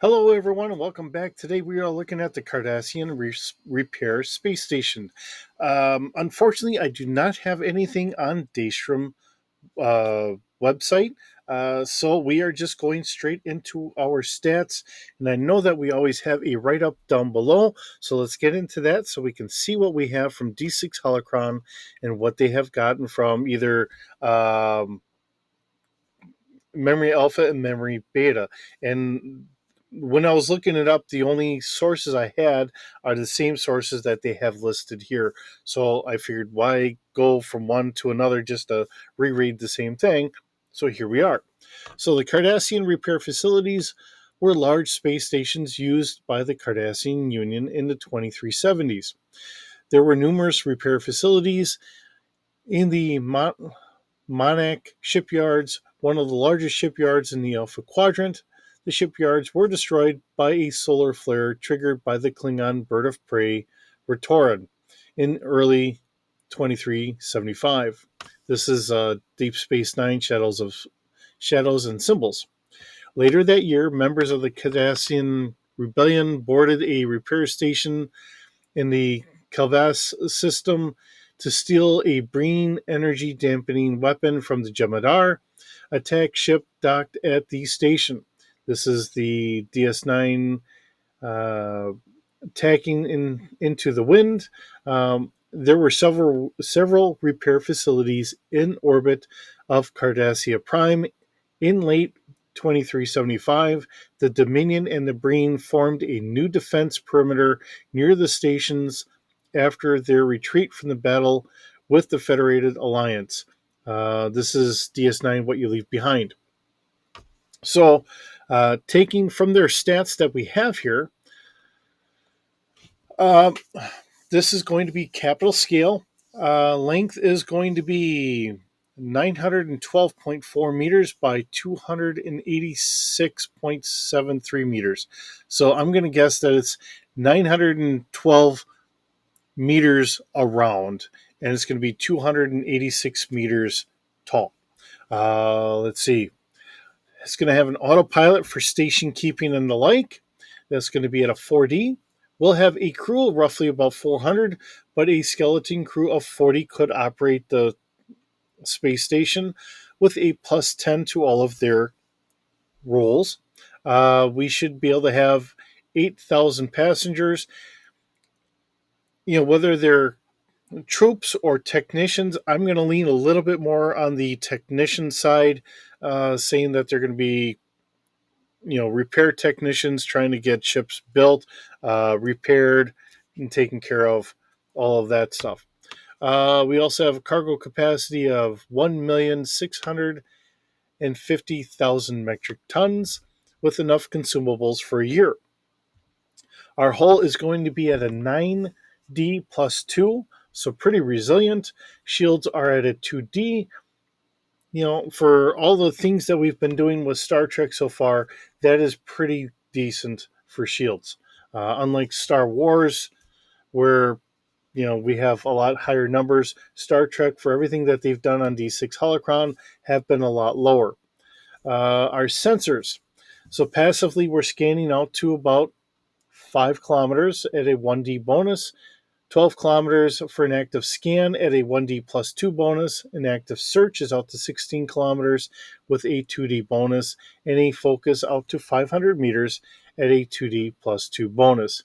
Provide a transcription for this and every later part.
Hello, everyone, and welcome back. Today, we are looking at the Cardassian Repair Space Station. Unfortunately, I do not have anything on Daystrom website, so we are just going straight into our stats. And I know that we always have a write up down below, so let's get into that so we can see what we have from D6 Holocron and what they have gotten from either. Memory Alpha and Memory Beta. And when I was looking it up, the only sources I had are the same sources that they have listed here. So I figured, why go from one to another just to reread the same thing? So here we are. So the Cardassian repair facilities were large space stations used by the Cardassian Union in the 2370s. There were numerous repair facilities in the Monac shipyards, one of the largest shipyards in the Alpha Quadrant. The shipyards were destroyed by a solar flare triggered by the Klingon bird of prey Retoran in early 2375. This is Deep Space Nine Shadows and Symbols. Later that year, members of the Cardassian Rebellion boarded a repair station in the Calvas system to steal a Breen energy dampening weapon from the Jemadar attack ship docked at the station. This is the DS9 uh, tacking into the wind. There were several repair facilities in orbit of Cardassia Prime. In late 2375, the Dominion and the Breen formed a new defense perimeter near the stations after their retreat from the battle with the Federated Alliance. This is DS9, What You Leave Behind. So, taking from their stats that we have here, uh, this is going to be capital scale. Length is going to be 912.4 meters by 286.73 meters. So I'm going to guess that it's 912 meters around, and it's going to be 286 meters tall. Let's see. It's going to have an autopilot for station keeping and the like. That's going to be at a 4D. We'll have a crew of roughly about 400, but a skeleton crew of 40 could operate the space station with a plus 10 to all of their roles. We should be able to have 8,000 passengers. Whether they're troops or technicians, I'm going to lean a little bit more on the technician side, saying that they're going to be repair technicians trying to get ships built, repaired, and taken care of, all of that stuff. We also have a cargo capacity of 1,650,000 metric tons with enough consumables for a year. Our hull is going to be at a 9D plus 2, so pretty resilient. Shields are at a 2D. For all the things that we've been doing with Star Trek so far, that is pretty decent for shields. Unlike Star Wars, where we have a lot higher numbers, Star Trek, for everything that they've done on D6 Holocron, have been a lot lower. Our sensors. So passively, we're scanning out to about 5 kilometers at a 1D bonus. 12 kilometers for an active scan at a 1D plus 2 bonus. An active search is out to 16 kilometers with a 2D bonus, and a focus out to 500 meters at a 2D plus 2 bonus.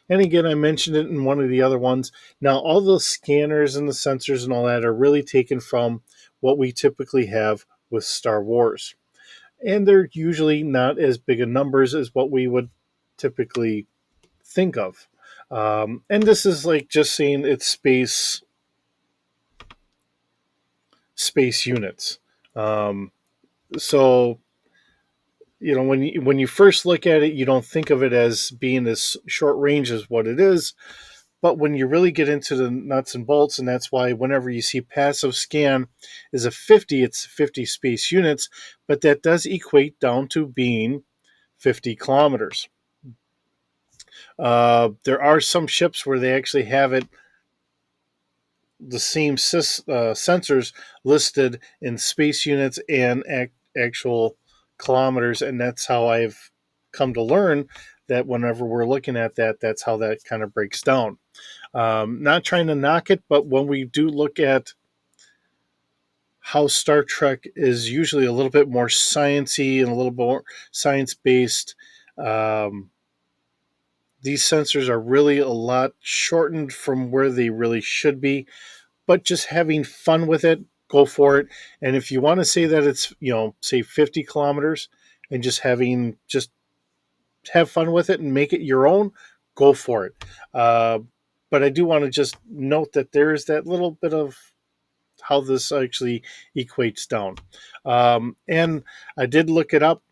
And again, I mentioned it in one of the other ones. Now, all the scanners and the sensors and all that are really taken from what we typically have with Star Wars. And they're usually not as big a numbers as what we would typically think of. And this is like just saying it's space units. So when you first look at it, you don't think of it as being as short range as what it is. But when you really get into the nuts and bolts, and that's why whenever you see passive scan is a 50, it's 50 space units, but that does equate down to being 50 kilometers. There are some ships where they actually have it the same sensors listed in space units and actual kilometers, and that's how I've come to learn that whenever we're looking at that, that's how that kind of breaks down. Not trying to knock it, but when we do look at how Star Trek is usually a little bit more sciencey and a little more science based, um, these sensors are really a lot shortened from where they really should be. But just having fun with it, go for it. And if you want to say that it's, say 50 kilometers and just have fun with it and make it your own, go for it. Uh, but I do want to just note that there is that little bit of how this actually equates down. And I did look it up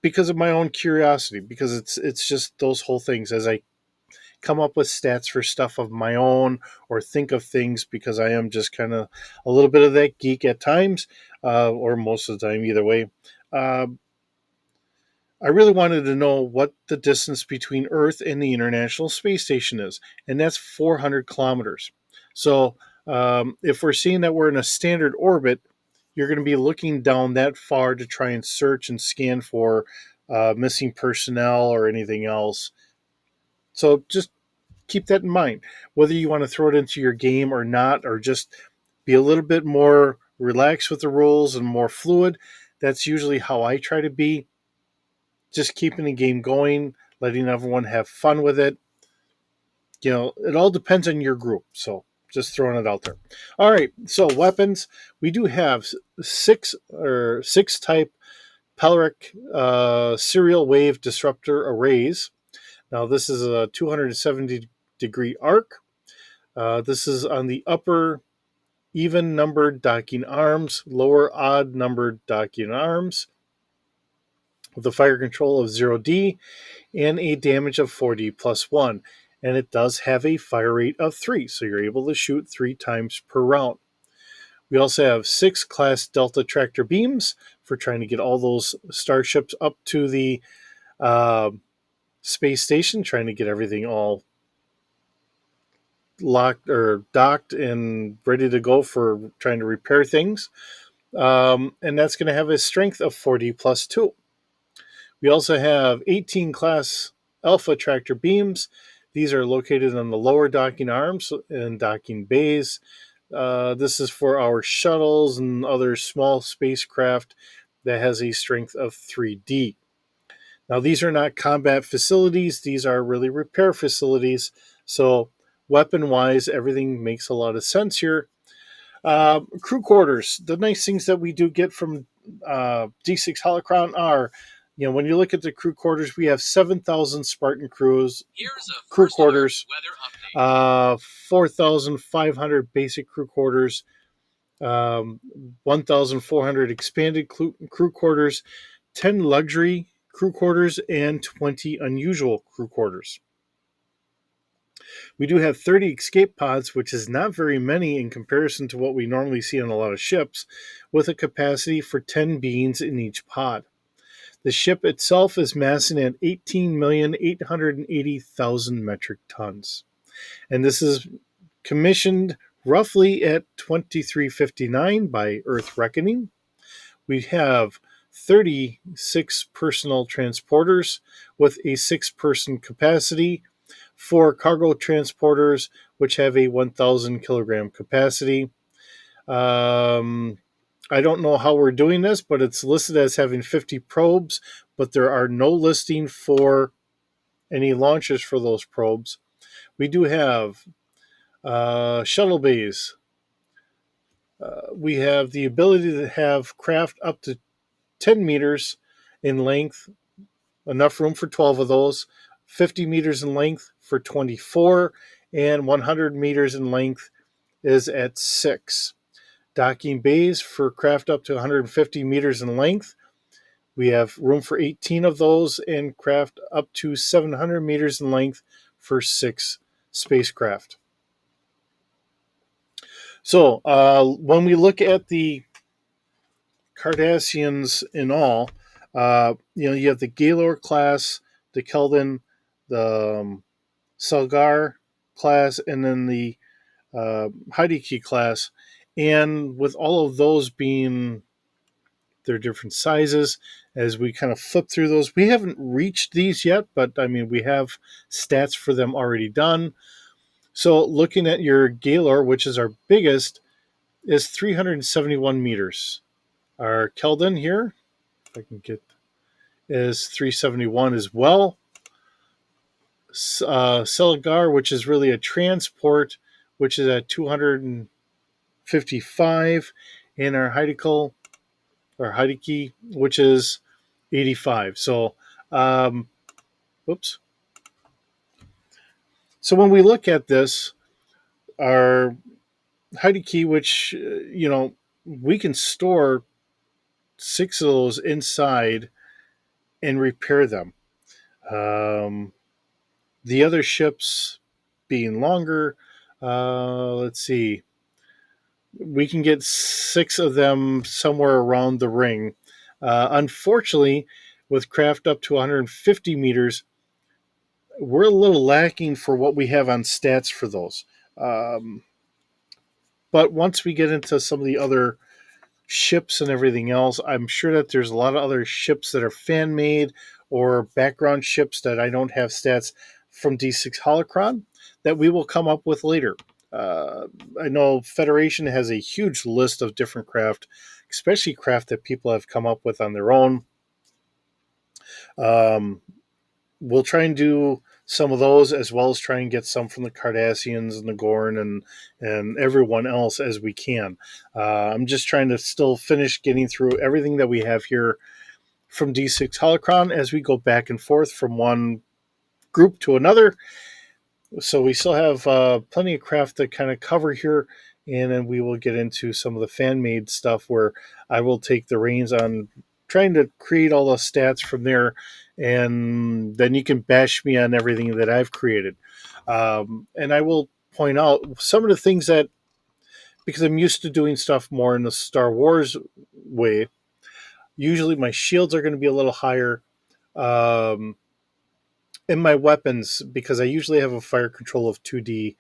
because of my own curiosity, because it's just those whole things as I come up with stats for stuff of my own or think of things, because I am just kind of a little bit of that geek at times, or most of the time, either way. Uh, I really wanted to know what the distance between Earth and the International Space Station is, and that's 400 kilometers. So, if we're seeing that we're in a standard orbit, you're going to be looking down that far to try and search and scan for missing personnel or anything else. So, just keep that in mind. Whether you want to throw it into your game or not, or just be a little bit more relaxed with the rules and more fluid, that's usually how I try to be, just keeping the game going, letting everyone have fun with it. It all depends on your group. So just throwing it out there. All right. So weapons, we do have six type Pelric serial wave disruptor arrays. Now this is a 270-degree arc. This is on the upper even numbered docking arms, lower odd numbered docking arms, with a fire control of 0D and a damage of 4D plus 1. And it does have a fire rate of 3, so you're able to shoot 3 times per round. We also have 6 class Delta tractor beams for trying to get all those starships up to the uh, space station, trying to get everything all locked or docked and ready to go for trying to repair things. And that's going to have a strength of 4D plus 2. We also have 18 class Alpha tractor beams. These are located on the lower docking arms and docking bays. This is for our shuttles and other small spacecraft that has a strength of 3D. Now, these are not combat facilities, these are really repair facilities. So, weapon wise, everything makes a lot of sense here. Crew quarters. The nice things that we do get from D6 Holocron are, when you look at the crew quarters, we have 7,000 Spartan crew quarters, 4,500 basic crew quarters, 1,400 expanded crew quarters, 10 luxury crew quarters, and 20 unusual crew quarters. We do have 30 escape pods, which is not very many in comparison to what we normally see on a lot of ships, with a capacity for 10 beings in each pod. The ship itself is massing at 18,880,000 metric tons. And this is commissioned roughly at 2359 by Earth Reckoning. We have 36 personal transporters with a 6-person capacity, 4 cargo transporters, which have a 1,000 kilogram capacity. I don't know how we're doing this, but it's listed as having 50 probes, but there are no listing for any launches for those probes. We do have shuttle bays. We have the ability to have craft up to 10 meters in length, enough room for 12 of those, 50 meters in length for 24, and 100 meters in length is at 6. Docking bays for craft up to 150 meters in length. We have room for 18 of those, and craft up to 700 meters in length for 6 spacecraft. So when we look at the Cardassians in all, you have the Gaylor class, the Keldon, the Salgar class, and then the Heideki class. And with all of those being their different sizes, as we kind of flip through those. We haven't reached these yet, but I mean, we have stats for them already done. So looking at your Gaylor, which is our biggest, is 371 meters. Our Keldon here, if I can get, is 371 as well. Seligar, which is really a transport, which is at 255, and our Heidekal, or Heideki, which is 85. So, whoops. So when we look at this, our Heideki, which, we can store 6 of those inside and repair them. The other ships being longer, let's see, we can get 6 of them somewhere around the ring. Unfortunately, with craft up to 150 meters, we're a little lacking for what we have on stats for those. But once we get into some of the other ships and everything else, I'm sure that there's a lot of other ships that are fan made or background ships that I don't have stats from D6 Holocron that we will come up with later. I know Federation has a huge list of different craft, especially craft that people have come up with on their own. We'll try and do some of those, as well as try and get some from the Cardassians and the Gorn and everyone else as we can. I'm just trying to still finish getting through everything that we have here from D6 Holocron as we go back and forth from one group to another. So we still have plenty of craft to kind of cover here, and then we will get into some of the fan-made stuff where I will take the reins on trying to create all the stats from there, and then you can bash me on everything that I've created. And I will point out some of the things that, because I'm used to doing stuff more in the Star Wars way, usually my shields are going to be a little higher. In my weapons, because I usually have a fire control of 2D,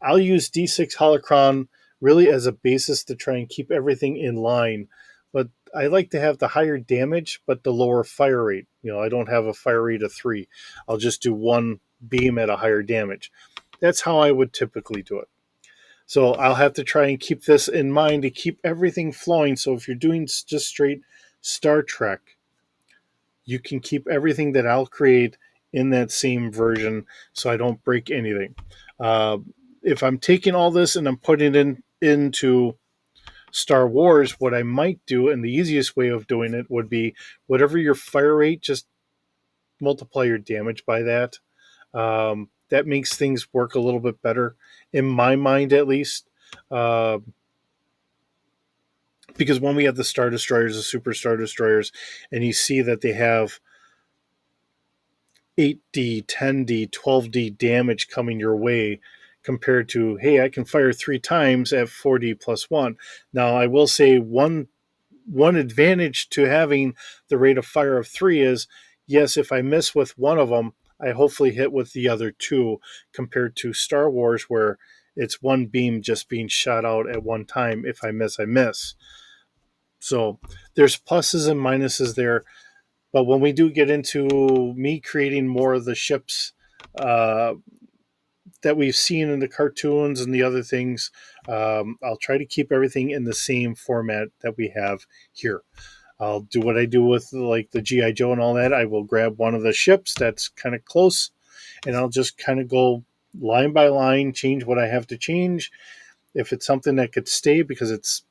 I'll use D6 Holocron really as a basis to try and keep everything in line. But I like to have the higher damage, but the lower fire rate. I don't have a fire rate of 3. I'll just do one beam at a higher damage. That's how I would typically do it. So I'll have to try and keep this in mind to keep everything flowing. So if you're doing just straight Star Trek, you can keep everything that I'll create in that same version so I don't break anything. If I'm taking all this and I'm putting it into Star Wars, what I might do, and the easiest way of doing it would be whatever your fire rate, just multiply your damage by that. That makes things work a little bit better, in my mind at least. Because when we have the Star Destroyers, the Super Star Destroyers, and you see that they have 8D, 10D, 12D damage coming your way compared to, hey, I can fire 3 times at 4D plus 1. Now, I will say one advantage to having the rate of fire of 3 is, yes, if I miss with one of them, I hopefully hit with the other 2, compared to Star Wars where it's one beam just being shot out at one time. If I miss, I miss. So there's pluses and minuses there. But when we do get into me creating more of the ships that we've seen in the cartoons and the other things, I'll try to keep everything in the same format that we have here. I'll do what I do with like the G.I. Joe and all that. I will grab one of the ships that's kind of close, and I'll just kind of go line by line, change what I have to change. If it's something that could stay because it's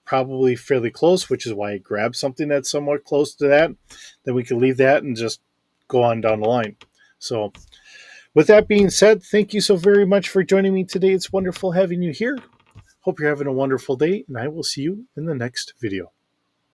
probably fairly close, which is why I grabbed something that's somewhat close to that, then we can leave that and just go on down the line. So with that being said, thank you so very much for joining me today. It's wonderful having you here. Hope you're having a wonderful day, and I will see you in the next video.